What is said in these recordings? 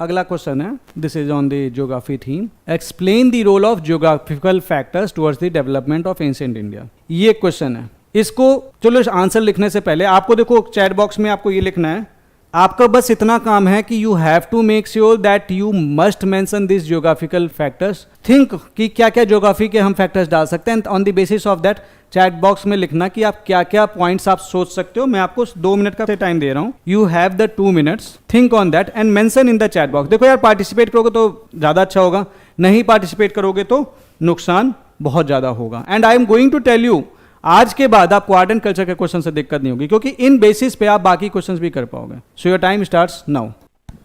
अगला क्वेश्चन है, this is on the geography theme. Explain the role of geographical factors towards the development of ancient India. ये question है, इसको चलो answer लिखने से पहले आपको देखो चैट बॉक्स में आपको ये लिखना है, आपका बस इतना काम है कि you have to make sure that you must mention this geographical factors. Think कि क्या क्या ज्योग्राफी के हम फैक्टर्स डाल सकते हैं, on the basis of that chat box में लिखना कि आप क्या क्या पॉइंट्स आप सोच सकते हो। मैं आपको 2 मिनट का टाइम दे रहा हूँ, you have the 2 minutes, think on that and mention in the chat box. देखो यार, पार्टिसिपेट करोगे तो ज़्यादा अच्छा होगा, नहीं पार्टिसिपेट करोगे तो नुकसान बहुत ज़्यादा होगा। And I am going to tell you, आज के बाद आपको आर्ट एंड कल्चर के क्वेश्चन से दिक्कत नहीं होगी, क्योंकि इन बेसिस पे आप बाकी क्वेश्चंस भी कर पाओगे। So your time starts now.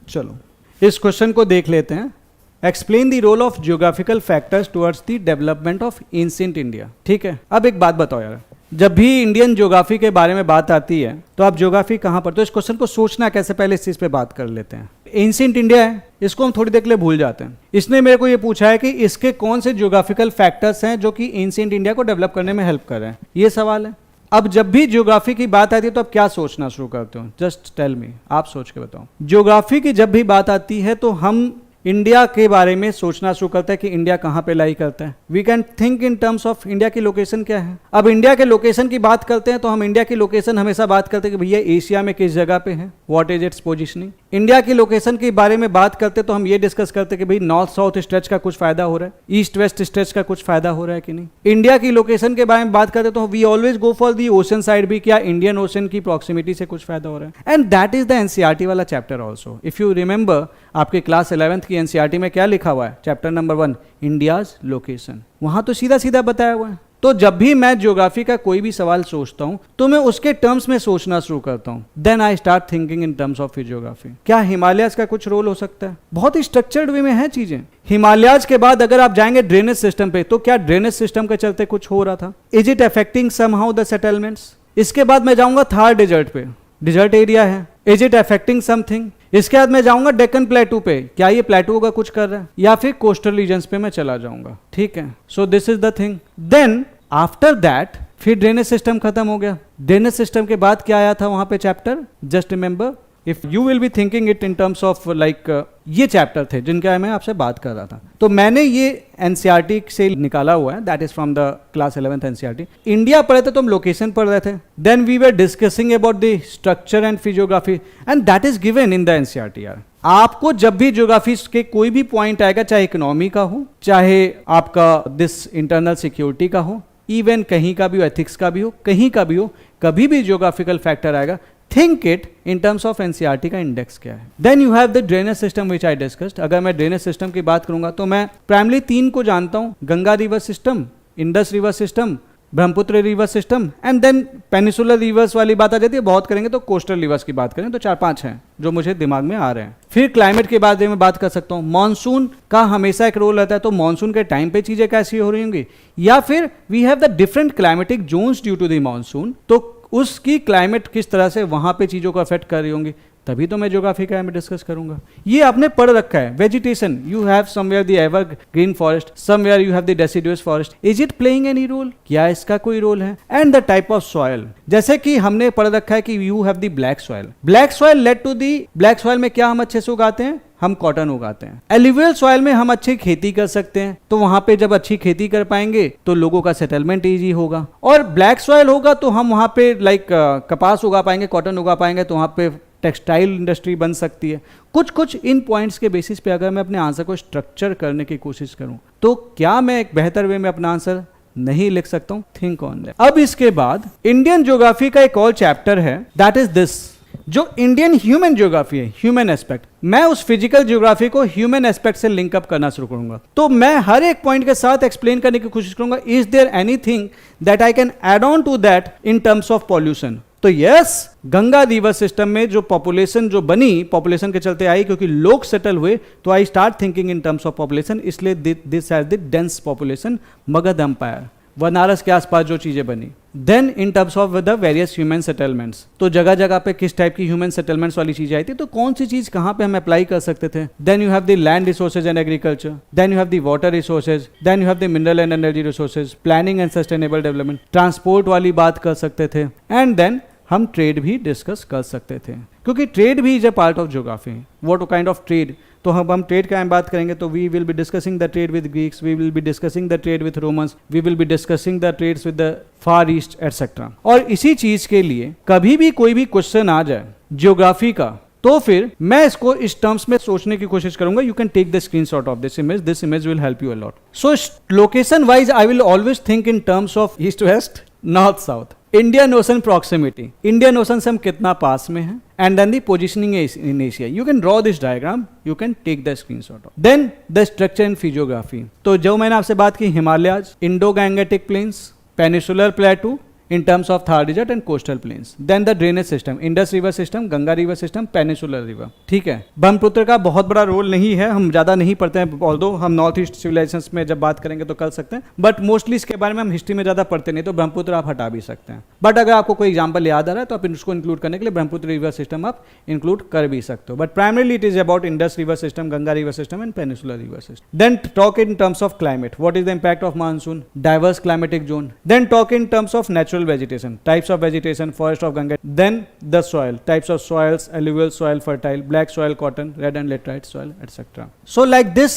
चलो इस क्वेश्चन को देख लेते हैं। Explain the role of geographical factors towards the development of ancient India. ठीक है, अब एक बात बताओ यार, जब भी इंडियन ज्योग्राफी के बारे में बात आती है तो आप ज्योग्राफी कहाँ पर, तो इस क्वेश्चन को सोचना कैसे, पहले इस चीज पे बात कर लेते हैं। एंशिएंट इंडिया है, इसको हम थोड़ी देर के लिए भूल जाते हैं। इसने मेरे को ये पूछा है कि इसके कौन से ज्योग्राफिकल फैक्टर्स हैं जो कि एंशिएंट इंडिया को डेवलप करने में हेल्प कर रहे हैं, ये सवाल है। अब जब भी ज्योग्राफी की बात आती है तो आप क्या सोचना शुरू करते हो, जस्ट टेल मी, आप सोच के बताओ। ज्योग्राफी की जब भी बात आती है तो हम इंडिया के बारे में सोचना शुरू करता है कि इंडिया कहाँ पे लाई करता है। We can think in terms of India की लोकेशन क्या है। अब इंडिया के लोकेशन की बात करते हैं तो हम इंडिया की लोकेशन हमेशा बात करते हैं कि भैया एशिया में किस जगह पे है, what is it's positioning. India की लोकेशन के बारे में बात करते तो हम ये डिस्कस करते कि भाई नॉर्थ साउथ स्ट्रेच का कुछ फायदा हो रहा है, ईस्ट वेस्ट स्ट्रेच का कुछ फायदा हो रहा है कि नहीं। इंडिया की लोकेशन के बारे में बात करते तो we always go for the ocean side भी, क्या इंडियन ओशन की प्रॉक्सिमिटी से कुछ फायदा हो रहा है। And that is the NCERT वाला chapter also. If you remember, आपके क्लास 11th की एनसीईआरटी में क्या लिखा हुआ है, चैप्टर नंबर 1 इंडियाज लोकेशन, वहां तो सीधा सीधा बताया हुआ है। तो जब भी मैं ज्योग्राफी का कोई भी सवाल सोचता हूं तो मैं उसके टर्म्स में सोचना शुरू करता हूं। Then I start thinking in terms of geography. क्या हिमालयाज का कुछ रोल हो सकता है, बहुत ही स्ट्रक्चर्ड वे में है चीजें। हिमालयाज के बाद अगर आप जाएंगे ड्रेनेज सिस्टम पे, तो क्या ड्रेनेज सिस्टम के चलते कुछ हो रहा था, is it affecting somehow the settlements. इसके बाद मैं जाऊंगा थार डेजर्ट पे, डिजर्ट एरिया है, इज इट अफेक्टिंग समथिंग। इसके बाद मैं जाऊंगा डेक्कन प्लेटू पे, क्या ये प्लेटू का कुछ कर रहा है, या फिर कोस्टल रीजन्स पे मैं चला जाऊंगा। ठीक है, so this is the thing. Then after that फिर ड्रेनेज सिस्टम खत्म हो गया। ड्रेनेज सिस्टम के बाद क्या आया था वहां पे chapter, just remember, if you will be thinking it in terms of like, ये चैप्टर थे जिनका मैं आपसे बात कर रहा था। तो मैंने ये एनसीईआरटी से निकाला हुआ है, that is from the class 11th NCERT. India पढ़े थे तो हम लोकेशन पढ़ रहे थे, then we were discussing about the structure and physiography, and that is given in the NCERT. यार आपको जब भी ज्योग्राफी के कोई भी पॉइंट आएगा, चाहे इकोनॉमी का हो, चाहे आपका दिस इंटरनल सिक्योरिटी का हो, इवन कहीं का भी हो, एथिक्स का भी हो, कहीं का भी हो, कभी भी ज्योग्राफिकल फैक्टर आएगा, think it in terms of NCERT का इंडेक्स क्या है। Then you have the drainage system which I discussed. अगर मैं ड्रेनेज सिस्टम की बात करूंगा तो मैं प्राइमरी 3 को जानता हूं, Ganga river system, Indus river system, Brahmaputra river system, and then peninsular rivers वाली बात आ जाती है, बहुत करेंगे तो कोस्टल रिवर्स की बात करें तो 4-5 हैं जो मुझे दिमाग में आ रहे हैं। फिर क्लाइमेट के बारे में बात कर सकता हूँ, मानसून का हमेशा एक रोल रहता है, तो मानसून के टाइम पे चीजें कैसी हो रही होंगी, या फिर we have the different climatic zones due to the monsoon, तो उसकी क्लाइमेट किस तरह से वहां पे चीजों को अफेक्ट कर रही होंगी, तभी तो मैं ज्योग्राफी का में डिस्कस करूंगा। ये आपने पढ़ रखा है, vegetation, you have somewhere the evergreen forest, somewhere you have the deciduous forest, is it playing any role, क्या इसका कोई रोल है। And the type of soil, जैसे कि हमने पढ़ रखा है कि you have the black soil, black soil lead to the, black soil में क्या हम अच्छे से उगाते हैं, हम कॉटन उगाते हैं। एलिवियल सॉइल में हम अच्छी खेती कर सकते हैं, तो वहां पे जब अच्छी खेती कर पाएंगे तो लोगों का सेटलमेंट इजी होगा। और ब्लैक सॉइल होगा तो हम वहां पे लाइक कपास उगा पाएंगे, कॉटन उगा पाएंगे, तो वहां पे टेक्सटाइल इंडस्ट्री बन सकती है। कुछ कुछ इन पॉइंट्स के बेसिस पे अगर मैं अपने आंसर को स्ट्रक्चर करने की कोशिश करूं तो क्या मैं एक बेहतर वे में अपना आंसर नहीं लिख सकता हूं, थिंक ऑन दैट। अब इसके बाद इंडियन ज्योग्राफी का एक और चैप्टर है, दैट इज दिस, जो इंडियन ह्यूमन ज्योग्राफी है, ह्यूमन एस्पेक्ट। मैं उस फिजिकल ज्योग्राफी को ह्यूमन एस्पेक्ट से लिंकअप करना शुरू करूंगा, तो मैं हर एक पॉइंट के साथ एक्सप्लेन करने की कोशिश करूंगा, is there anything that I can add on to that in terms of pollution. तो यस, गंगा रिवर सिस्टम में जो पॉपुलेशन जो बनी, पॉपुलेशन के चलते आई, क्योंकि लोग सेटल हुए, तो I start thinking in terms of population, इसलिए this has the dense population, Magadha empire, Banaras के आसपास जो चीजें बनी। Then in terms of the various human settlements, तो जगह जगह पे किस टाइप की ह्यूमन सेटलमेंट्स वाली चीजें आई थी, तो कौन सी चीज कहां पे हम अप्लाई कर सकते थे। Then you have the land resources and agriculture, then you have the water resources, then you have the mineral and energy resources, planning and sustainable development, transport वाली बात कर सकते थे। एंड देन हम ट्रेड भी डिस्कस कर सकते थे, क्योंकि ट्रेड भी is a part of geography. What kind of trade, तो हम ट्रेड का बात करेंगे तो we will be discussing the trade with Greeks, we will be discussing the trade with Romans, we will be discussing the trades with the Far East etcetera. और इसी चीज के लिए कभी भी कोई भी क्वेश्चन आ जाए ज्योग्राफी का, तो फिर मैं इसको इस टर्म्स में सोचने की कोशिश करूंगा. You can take the screenshot of this image will help you a lot. So location wise I will always think in terms of east west, north south. Indian Ocean proximity, Indian ocean से हम कितना पास में हैं, and then the positioning in Asia. You can draw this diagram, you can take the screenshot of. Then the structure and physiography. तो जो मैंने आपसे बात की, Himalayas, Indo Gangetic plains, peninsular plateau in terms of Thar desert and coastal plains. Then the drainage system, Indus river system, Ganga river system, peninsular river. ठीक है, ब्रह्मपुत्र का बहुत बड़ा रोल नहीं है, हम ज़्यादा नहीं पढ़ते हैं, ऑल्दो हम नॉर्थ ईस्ट सिविलाइजेशंस में जब बात करेंगे तो कर सकते हैं, बट मोस्टली इसके बारे में हम हिस्ट्री में ज़्यादा पढ़ते नहीं, तो ब्रह्मपुत्र आप हटा भी सकते हैं. बट अगर आपको कोई एग्जाम्पल याद आ रहा है तो आप इसको इंक्लूड करने के लिए ब्रह्मपुत्र रिवर सिस्टम आप इंक्लूड कर भी सकते हो. But primarily it is about Indus river system, Ganga river system and peninsular river system. Then talk in terms of climate, what is the impact of monsoon, diverse climatic zone. Then talk in terms of natural vegetation, types of vegetation, forest of Ganga. Then the soil, types of soils, alluvial soil, fertile, black soil, cotton, red and laterite soil, etc. So like this,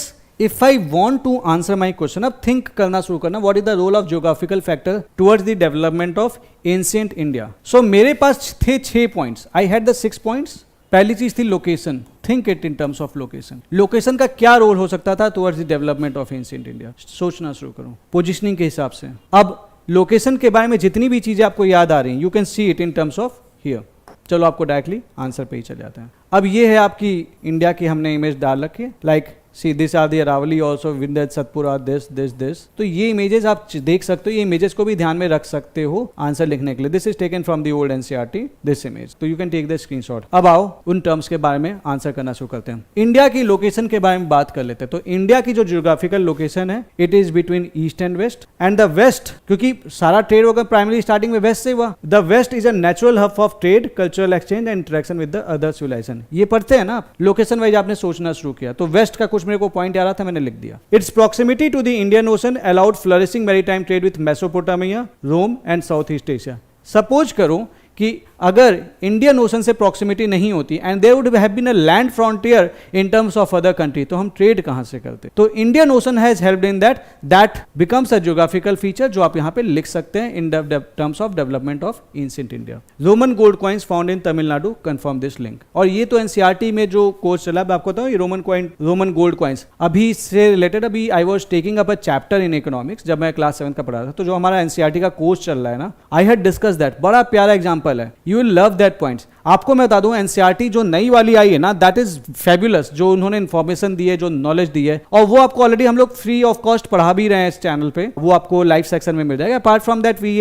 if I want to answer my question, अब think करना शुरू करना, what is the role of geographical factor towards the development of ancient India? So मेरे पास थे 6 points. I had the 6 points. पहली चीज थी location, think it in terms of location. Location का क्या रोल हो सकता था towards the development of ancient India, सोचना शुरू करो पोजिशनिंग के हिसाब से. अब लोकेशन के बारे में जितनी भी चीजें आपको याद आ रही हैं, you can see it in terms of here. चलो आपको डायरेक्टली आंसर पे ही चले जाते हैं. अब ये है आपकी इंडिया की हमने इमेज डाल रखी है, like see this are the Aravalli also Vindhya Satpura this. तो ये इमेजेस आप देख सकते हो, ये इमेजेस को भी ध्यान में रख सकते हो आंसर लिखने के लिए. This is taken from the old NCERT, this image, तो you can take the screenshot. अब आओ उन टर्म्स के बारे में आंसर करना शुरू करते हैं. इंडिया की लोकेशन के बारे में बात कर लेते हैं. तो इंडिया की जो जियोग्राफिकल लोकेशन है, it is between east and west. And the west, क्योंकि सारा ट्रेड होगा प्राइमरी स्टार्टिंग में वेस्ट से हुआ, the west is a natural hub of trade, cultural exchange and interaction with the other civilization. ये पढ़ते हैं ना आप, लोकेशन वाइज आपने सोचना शुरू किया, तो वेस्ट का कुछ मेरे को पॉइंट आ रहा था, मैंने लिख दिया. Its proximity to the Indian ocean allowed flourishing maritime trade with Mesopotamia, Rome and south east Asia. Suppose करो कि अगर इंडियन ओशन से प्रॉक्सिमिटी नहीं होती and there would have been a land frontier in terms of other country, तो हम trade कहां से करते? तो Indian ocean has helped in that becomes a geographical feature, जो आप यहां पे लिख सकते हैं in terms of development of ancient India. Roman gold coins found in Tamil Nadu confirm this link. और ये तो एनसीईआरटी में जो कोर्स चला, मैं आपको बताऊं, ये रोमन गोल्ड कॉइन्स अभी इससे रिलेटेड, अभी I was taking up a chapter in economics, जब मैं क्लास 7 का पढ़ा था, तो जो हमारा एनसीईआरटी का कोर्स चल रहा है ना, आई हैड डिस्कस दैट. बड़ा प्यारा एग्जांपल है, you will love that points. आपको मैं बता दूं, एनसीईआरटी जो नई वाली आई है ना, दैट इज फैबुलस, जो उन्होंने इन्फॉर्मेशन दी है, जो नॉलेज दी है, और वो आपको ऑलरेडी हम लोग फ्री ऑफ कॉस्ट पढ़ा भी रहे हैं इस चैनल पे, वो आपको लाइव सेक्शन में मिल जाएगा. Apart from that we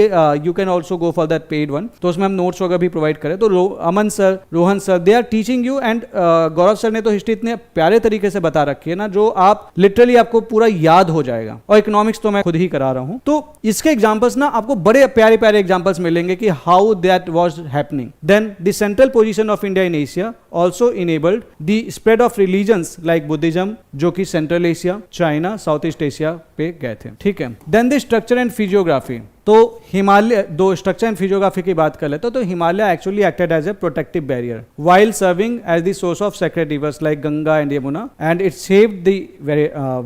you can also go for that paid one, तो उसमें हम नोट्स वगैरह भी प्रोवाइड करें. तो Aman sir, Rohan sir, they are teaching you, and Gaurav sir ने तो हिस्ट्री इतने प्यारे तरीके से बता रखी है ना, जो आप लिटरली आपको पूरा याद हो जाएगा. और इकोनॉमिक्स तो मैं खुद ही करा रहा हूं, तो इसके एग्जांपल्स ना आपको बड़े प्यारे प्यारे एग्जांपल्स मिलेंगे कि how that was happening. Then the central position of India in Asia also enabled the spread of religions like Buddhism, जो कि central Asia, China, south east Asia पे गए थे. ठीक है. Then the structure and physiography. तो हिमालय, दो structure and physiography की बात कर लेते हो, तो Himalaya actually acted as a protective barrier while serving as the source of sacred rivers like Ganga and Yamuna, and it shaped the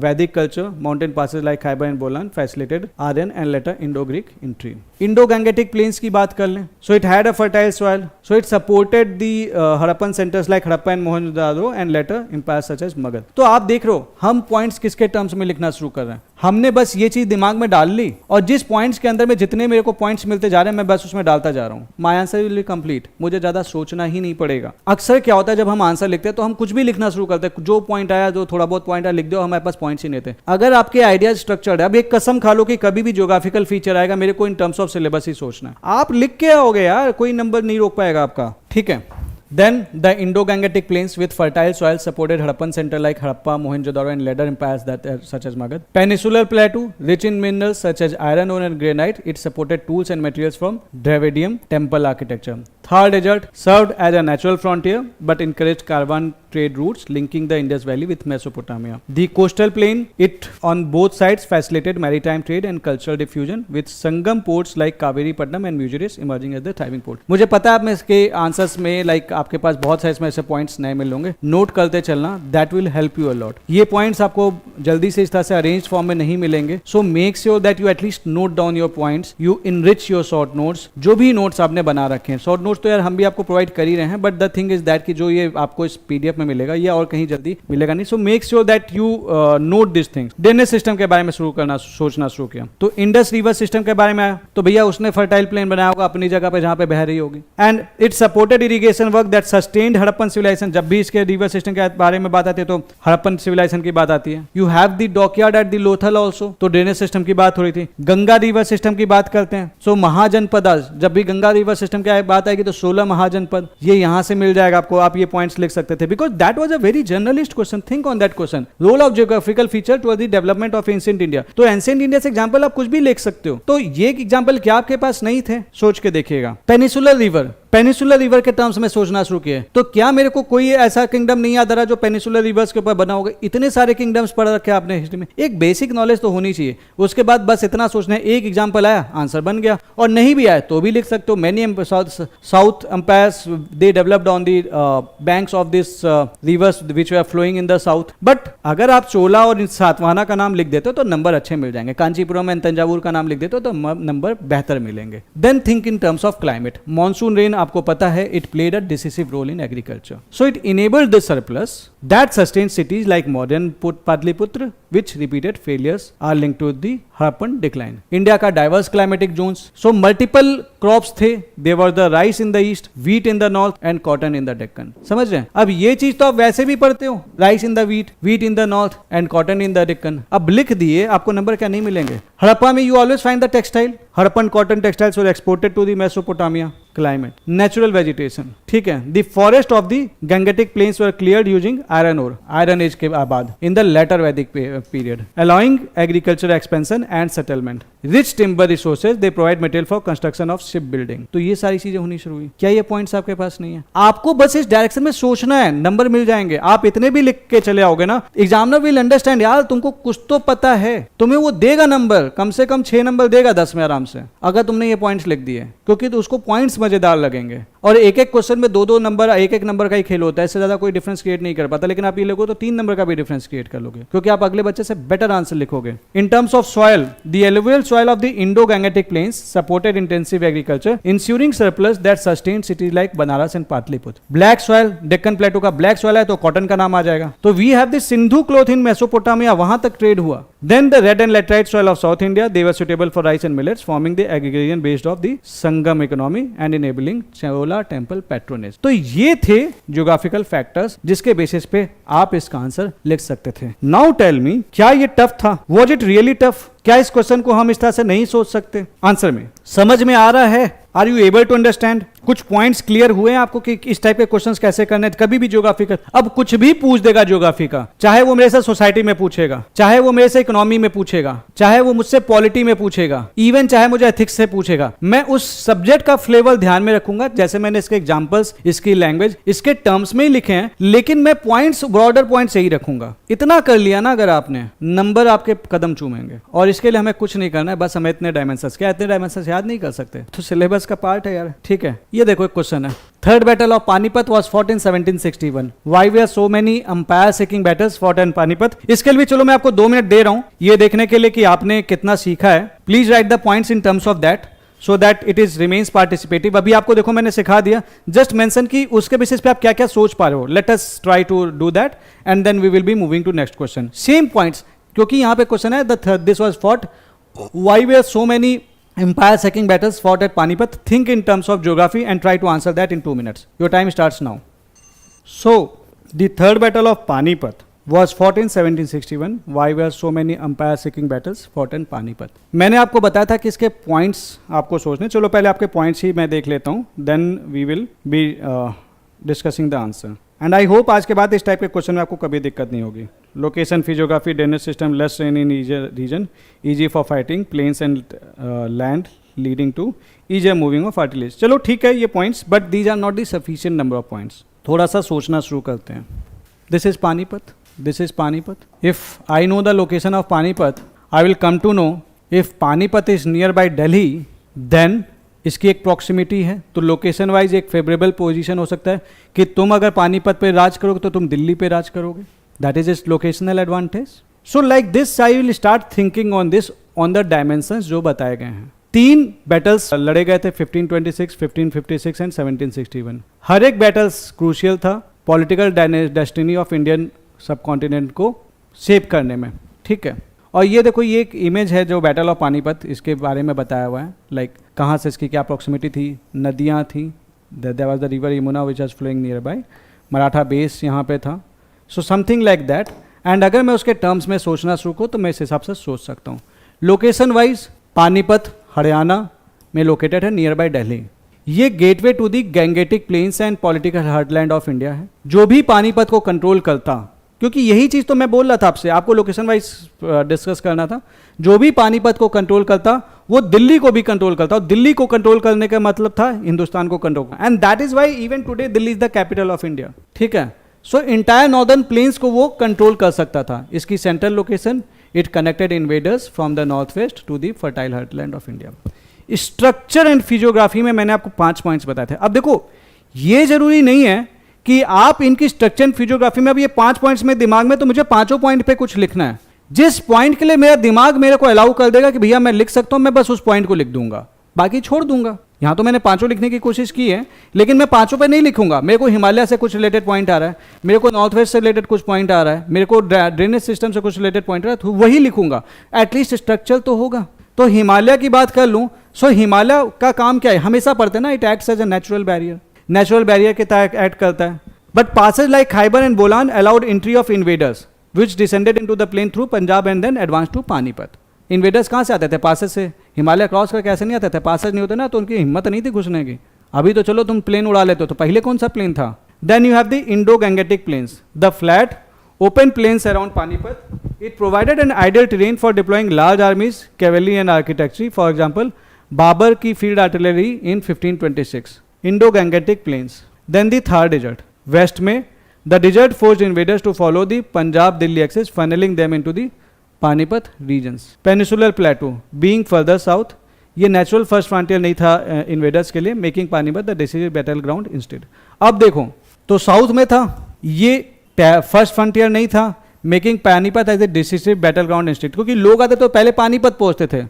Vedic culture. Mountain passes like Khyber and Bolan facilitated Aryan and later Indo-Greek entry. Indo-Gangetic plains की बात कर लें, so it had a fertile soil, so it supported the Harappan centers like Harappa and Mohenjo-daro and later empires such as Magad. तो आप देख रहे हो, हम पॉइंट्स किसके टर्म्स में लिखना शुरू कर रहे हैं. हमने बस ये चीज दिमाग में डाल ली, और जिस पॉइंट्स के अंदर में जितने मेरे को पॉइंट्स मिलते जा रहे हैं, मैं बस उसमें डालता जा रहा हूँ. My answer will be complete, मुझे ज्यादा सोचना ही नहीं पड़ेगा. अक्सर क्या होता है, जब हम आंसर लिखते हैं तो हम कुछ भी लिखना शुरू करते हैं, जो पॉइंट आया, जो थोड़ा बहुत पॉइंट आया लिख दो, हमारे पास पॉइंट्स ही नहीं थे. अगर आपके आइडिया स्ट्रक्चर्ड है, अब एक कसम खा लो कि कभी भी ज्योग्राफिकल फीचर आएगा, मेरे को इन टर्म्स ऑफ सिलेबस ही सोचना है. आप लिख के आओगे यार, कोई नंबर नहीं रोक पाएगा आपका. ठीक है. Then the Indo-Gangetic plains with fertile soil supported Harappan center like Harappa, Mohenjo-daro and later empires that such as Magad. Peninsular plateau rich in minerals such as iron ore and granite. It supported tools and materials from Dravidian temple architecture. Thar desert served as a natural frontier but encouraged caravan trade routes linking the Indus Valley with Mesopotamia. The coastal plain, it on both sides facilitated maritime trade and cultural diffusion with Sangam ports like Kaveri Patnam and Mujeres emerging as the thriving port. मुझे पता है आप में इसके answers में आपके पास बहुत सारे इसमें ऐसे पॉइंट्स नए मिल होंगे, नोट करते चलना, that will help you a lot. ये पॉइंट्स आपको जल्दी से इस तरह से अरेंज फॉर्म में नहीं मिलेंगे, so make sure that you at least note down your points, you enrich your short notes. जो भी नोट्स आपने बना रखे हैं, शॉर्ट नोट्स तो यार हम भी आपको प्रोवाइड कर ही रहे हैं, but the thing is that कि जो ये आपको इस पीडीएफ में मिलेगा ये और कहीं जल्दी मिलेगा नहीं. So make sure that you note this things. Drainage system के बारे में सोचना शुरू किया तो इंडस रिवर सिस्टम के बारे में आया तो भैया उसने फर्टाइल प्लेन बनाया होगा अपनी जगह पे जहां पे बह रही होगी, and it supported irrigation work that sustained Harappan civilization. जब भी इसके रिवर सिस्टम के बारे में बात आती है तो हड़प्पन सिविलाइजेशन की बात आती है. You have the dockyard at the Lothal also, तो ड्रेनेज सिस्टम की बात हो रही थी. गंगा रिवर सिस्टम की बात करते हैं, सो महाजनपद, जब भी गंगा रिवर सिस्टम की बात आएगी तो 16 महाजनपद ये यहां से मिल जाएगा आपको. आप ये पॉइंट्स लिख सकते थे because that was a very journalist question. Think on that question. Role of geographical feature toward the development of ancient India. तो एंशिएंट इंडिया से एग्जांपल आप कुछ भी लिख सकते हो. तो ये एग्जांपल क्या आपके पास नहीं थे, सोच के देखिएगा. पेनिसुलर रिवर के टर्म्स में सोचना शुरू किए तो क्या मेरे को कोई ऐसा किंगडम नहीं याद आ रहा जो पेनिसुलर रिवर्स के ऊपर बना होगा. इतने सारे किंगडम्स पढ़ रखे आपने हिस्ट्री में, एक बेसिक नॉलेज तो होनी चाहिए. उसके बाद बस इतना सोचना है, एक एग्जांपल आया आंसर बन गया, और नहीं भी आया तो भी लिख सकते हो. Many south empires they developed on the banks of this rivers which are flowing in the south. But अगर आप चोला और सातवाहना का नाम लिख देते हो तो नंबर अच्छे मिल जाएंगे. कांचीपुरम एंड तंजावुर का नाम लिख देते हो तो नंबर बेहतर मिलेंगे. Then think in terms of climate. Monsoon rain आपको पता है, it played a decisive role in agriculture. So it enabled the surplus that sustained cities like modern Patliputra, which repeated failures are linked to the Harappan decline. India का diverse climatic zones. So multiple crops थे. They were the rice in the east, wheat in the north and cotton in the Deccan. समझ रहे हैं? अब ये चीज तो आप वैसे भी पढ़ते हो, rice in the wheat in the north and cotton in the Deccan. अब लिख दिए, आपको नंबर क्या नहीं मिलेंगे. हड़प्पा में you always find the textile. Harappan cotton textiles were exported to the Mesopotamia. Climate, natural vegetation, ठीक है. The forest of the Gangetic plains were cleared using iron ore, iron age के बाद in the later Vedic period, allowing agricultural expansion and settlement. Rich timber resources, they provide material for construction of shipbuilding. तो ये सारी चीजें होनी शुरू हुई. क्या ये पॉइंट्स आपके पास नहीं है? आपको बस इस डायरेक्शन में सोचना है, नंबर मिल जाएंगे. आप इतने भी लिख के चले आओगे ना, एग्जामिनर विल अंडरस्टैंड यार तुमको कुछ तो पता है, तुम्हें वो देगा नंबर, कम से कम 6 नंबर देगा 10 में आराम से, अगर तुमने ये पॉइंट्स लिख दिए, क्योंकि तो उसको पॉइंट्स मजेदार लगेंगे. और एक एक क्वेश्चन में 2-2 नंबर, एक नंबर का ही खेल होता है, इससे ज्यादा कोई डिफरेंस क्रिएट नहीं कर पाता. लेकिन आप ये लोगो तो 3 नंबर का भी डिफरेंस क्रिएट कर लोगे, क्योंकि आप अगले बच्चे से बेटर आंसर लिखोगे. In terms of soil, the alluvial soil of the Indo Gangetic plains supported intensive agriculture, ensuring surplus that sustained cities like Banaras and Pataliputra. Black soil, Deccan plateau का ब्लैक सॉइल है तो कॉटन का नाम आ जाएगा. तो we have the Sindhu cloth in Mesopotamia, वहां तक ट्रेड हुआ. Then the red and laterite soil of South India, they were suitable for rice and millets, forming the agrarian based of the Sangam economy and enabling Chola temple patronage. तो ये थे geographical factors जिसके basis पे आप इसका answer लिख सकते थे. Now tell me, क्या ये टफ था? Was it really tough? क्या इस क्वेश्चन को हम इस तरह से नहीं सोच सकते? आंसर में समझ में आ रहा है? Are you able to understand? कुछ पॉइंट्स क्लियर हुए हैं आपको कि इस टाइप के क्वेश्चंस कैसे करने? कभी भी ज्योग्राफी का, अब कुछ भी पूछ देगा ज्योग्राफी का, चाहे वो मेरे से सोसाइटी में पूछेगा, चाहे वो मेरे से इकोनॉमी में पूछेगा, चाहे वो मुझसे पॉलिटी में पूछेगा, इवन चाहे मुझे एथिक्स से पूछेगा, मैं उस सब्जेक्ट का फ्लेवर ध्यान में रखूंगा. जैसे मैंने इसके एग्जांपल्स, इसकी लैंग्वेज, इसके टर्म्स में ही लिखे हैं, लेकिन मैं पॉइंट्स, ब्रॉडर पॉइंट्स यही रखूंगा. इतना कर लिया ना अगर आपने, नंबर आपके कदम चूमेंगे. और इसके लिए हमें कुछ नहीं करना है, बस हमें इतने डायमेंशंस, क्या इतने डायमेंशंस याद नहीं कर सकते? तो सिलेबस का पार्ट है यार, ठीक है. ये देखो एक क्वेश्चन है. Third battle of Panipat was fought in 1761. Why were so many empire-shaking battles fought in Panipat? इसके लिए भी चलो मैं आपको 2 मिनट दे रहा हूं ये देखने के लिए कि आपने कितना सीखा है. Please right the points in terms of that so that it is remains participative. अभी आपको देखो मैंने सिखा दिया, जस्ट मेंशन कि उसके बेसिस पे आप क्या क्या सोच पा रहे हो. Let us try to do that and then we will be moving to next question. Same points, क्योंकि यहाँ पे क्वेश्चन है this was fought, why were so many empire-shaking battles fought at Panipat. Think in terms of geography and try to answer that in 2 minutes. Your time starts now. So, the third battle of Panipat was fought in 1761. Why were so many empire-shaking battles fought in Panipat? मैंने आपको बताया था कि इसके points आपको सोचने. चलो पहले आपके पॉइंट्स ही मैं देख लेता हूँ, then we will be discussing the answer. And I hope आज के बाद इस टाइप के क्वेश्चन में आपको कभी दिक्कत नहीं होगी. Location, physiography, drainage system, less rain in region, easy for fighting, plains and land leading to easier moving of fertilizer. चलो ठीक है ये points, but these are not the sufficient number of points. थोड़ा सा सोचना शुरू करते हैं. This is Panipat. This is Panipat. If I know the location of Panipat, I will come to know if Panipat is nearby Delhi, then इसकी एक proximity है, तो लोकेशन वाइज एक फेवरेबल पोजीशन हो सकता है कि तुम अगर पानीपत पे राज करोगे तो तुम दिल्ली पे राज करोगे. That is it's locational advantage. So like this I will start thinking on this on the dimensions जो बताए गए हैं. 3 बैटल्स लड़े गए थे 1526, 1556 एंड 1761. हर एक बैटल्स क्रूशियल था पॉलिटिकल डेस्टिनी ऑफ इंडियन सब कॉन्टिनेंट को शेप करने में. ठीक है. और ये देखो, ये एक इमेज है जो बैटल ऑफ पानीपत, इसके बारे में बताया हुआ है. लाइक कहाँ से इसकी क्या अप्रॉक्सिमिटी थी, नदियाँ थी, there was the river Yamuna which was flowing nearby, Maratha base यहाँ पे था. So something like that. And अगर मैं उसके टर्म्स में सोचना शुरू करूँ तो मैं इस हिसाब से सोच सकता हूँ. लोकेशन वाइज पानीपत हरियाणा में लोकेटेड है, नियर बाय दिल्ली. ये gateway to the Gangetic plains and political heartland of India है. जो भी पानीपत को कंट्रोल करता, क्योंकि यही चीज़ तो मैं बोल रहा था आपसे, आपको लोकेशन वाइज डिस्कस करना था, जो भी पानीपत को कंट्रोल करता वो दिल्ली को भी कंट्रोल करता, और दिल्ली को कंट्रोल करने का मतलब था हिंदुस्तान को कंट्रोल करना. And that is why even today Delhi is the capital of India. ठीक है. सो इंटायर नॉर्दर्न प्लेन्स को वो कंट्रोल कर सकता था. इसकी central location, it connected invaders from the north west to the fertile heartland of India. Structure and physiography में मैंने आपको 5 पॉइंट्स बताए थे. अब देखो, ये जरूरी नहीं है कि आप इनकी स्ट्रक्चर एंड फिजियोग्राफी में, अब ये 5 पॉइंट्स में दिमाग में, तो मुझे 5 पॉइंट पे कुछ लिखना है. जिस पॉइंट के लिए मेरा दिमाग मेरे को अलाउ कर देगा कि भैया मैं लिख सकता हूं, मैं बस उस पॉइंट को लिख दूंगा, बाकी छोड़ दूंगा. यहां तो मैंने 5 लिखने की कोशिश की है, लेकिन मैं 5 पे नहीं लिखूंगा. मेरे को हिमालय से कुछ रिलेटेड पॉइंट आ रहा है, मेरे को नॉर्थ वेस्ट से रिलेटेड कुछ पॉइंट आ रहा है, मेरे को ड्रेनेज सिस्टम से कुछ रिलेटेड पॉइंट आ रहा है, तो वही लिखूंगा. एटलीस्ट स्ट्रक्चर तो होगा. तो हिमालय की बात कर लूं, सो हिमालय का काम क्या है, हमेशा पढ़ते हैं ना, it acts as a natural barrier. Natural barrier के तहत एक्ट करता है. But passes like Khyber and Bolan allowed entry of invaders, which descended into the plain through Punjab and then advanced to Panipat. Invaders कहाँ से आते थे? Passage से. Himalaya cross करके ऐसे नहीं आते थे, पासेज नहीं होते ना, तो उनकी हिम्मत नहीं थी घुसने की. अभी तो चलो तुम प्लेन उड़ा लेते हो, तो पहले कौन सा प्लेन था? Then you have the Indo-Gangetic plains, the flat, open plains around Panipat. It provided an ideal terrain for deploying large armies, cavalry and artillery. For example, Babur की field artillery in 1526. Indo-Gangetic plains. Then the Thar desert. West में the desert forced invaders to follow the Punjab Delhi access, funneling them into the Panipat regions. Peninsular plateau being further south, ये natural first frontier नहीं था invaders के लिए, making Panipat the decision battle ground instead. अब देखो, तो south में था, ये फर्स्ट फ्रंटियर नहीं था, making Panipat as a decision battle ground instead. क्योंकि लोग आते तो पहले पानीपत पहुंचते थे,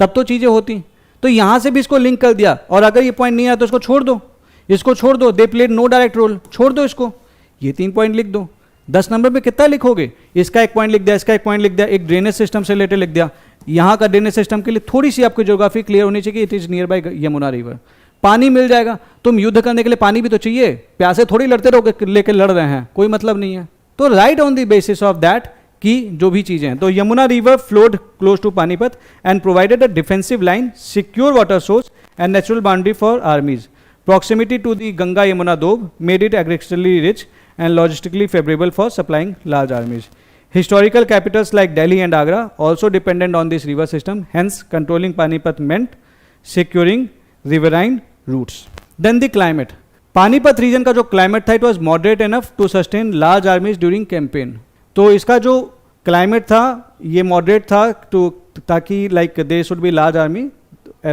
तब तो चीजें होती. तो यहां से भी इसको लिंक कर दिया, और अगर ये पॉइंट नहीं आया तो इसको छोड़ दो, इसको छोड़ दो. They played no direct role, छोड़ दो इसको. ये 3 पॉइंट लिख दो. 10 नंबर पे कितना लिखोगे? इसका 1 पॉइंट लिख दिया, इसका 1 पॉइंट लिख दिया, एक ड्रेनेज सिस्टम से रिलेटेड लिख दिया. यहाँ का ड्रेनेज सिस्टम के लिए थोड़ी सी आपकी ज्योग्राफी क्लियर होनी चाहिए. It is near by Yamuna river. पानी मिल जाएगा. तुम युद्ध करने के लिए पानी भी तो चाहिए, प्यासे थोड़ी लड़ते रहोगे, लेकर लड़ रहे हैं, कोई मतलब नहीं है. तो right on the basis of that कि जो भी चीजें हैं, तो Yamuna river flowed close to Panipat and provided a defensive line, secure water source and natural boundary for armies. Proximity to the Ganga Yamuna Doab made it agriculturally rich and logistically favorable for supplying large armies. Historical capitals like Delhi and Agra also depended on this river system, hence controlling Panipat meant securing riverine routes. Then the climate. Panipat region का जो climate था, it was moderate enough to sustain large armies during campaign. तो इसका जो climate था, ये moderate था, तो ताकि like there should be large army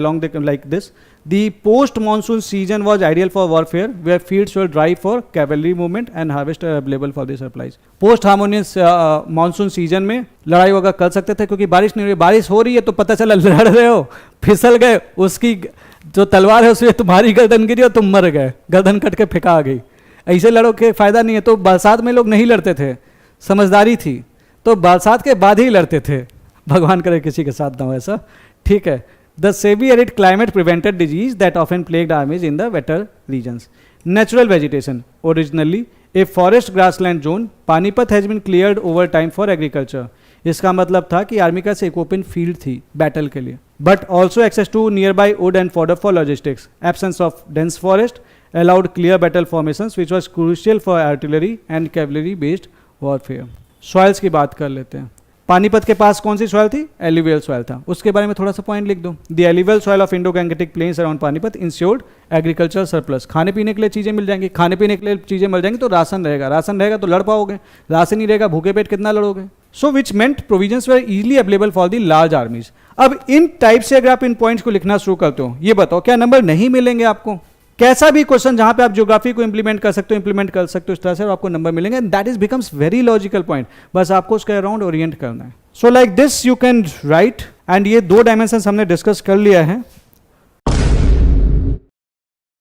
along the like this. The post-monsoon season was ideal for warfare, where fields were dry for cavalry movement and harvest available for the supplies. Post-harmonious monsoon season में लड़ाई वगैरह कर सकते थे, क्योंकि बारिश नहीं हो रही. बारिश हो रही है तो पता चला लड़ रहे हो, फिसल गए, उसकी जो तलवार है उससे तुम्हारी गर्दन गिरी और तुम मर गए, गर्दन कट के फेंका गई. ऐसे लड़ो के फायदा नहीं है. तो बरसात में लोग नहीं लड़ते थे, समझदारी थी, तो बरसात के बाद ही लड़ते थे. भगवान करे किसी के साथ ना हो ऐसा. ठीक है. The severe arid climate prevented disease that often plagued armies in the wetter regions. Natural vegetation. Originally a forest grassland zone, Panipat has been cleared over time for agriculture. इसका मतलब था कि आर्मी का एक ओपन फील्ड थी battle के लिए. But also access to nearby wood and fodder for logistics. Absence of dense forest allowed clear battle formations, which was crucial for artillery and cavalry based warfare. Soils की बात कर लेते हैं. पानीपत के पास कौन सी सॉइल थी? एलिवियल सॉइल था। उसके बारे में थोड़ा सा पॉइंट लिख दो। The alluvial soil of Indo Gangetic planes around Panipat insured agriculture surplus. खाने पीने के लिए चीजें मिल जाएंगी, खाने पीने के लिए चीजें मिल जाएंगी तो राशन रहेगा, राशन रहेगा तो लड़ पाओगे, राशन नहीं रहेगा भूखे पेट कितना लड़ोगे। So which meant provisions were easily available for the large armies. अब इन टाइप से अगर आप इन पॉइंट्स को लिखना शुरू करते हो, ये बताओ क्या नंबर नहीं मिलेंगे आपको? कैसा भी क्वेश्चन जहां पे आप ज्योग्राफी को इंप्लीमेंट कर सकते हो इस तरह से, और आपको नंबर मिलेंगे। That is becomes very logical point, बस आपको उसके अराउंड ओरिएंट करना है। So like this you can write, and ये 2 डायमेंशन हमने डिस्कस कर लिया है।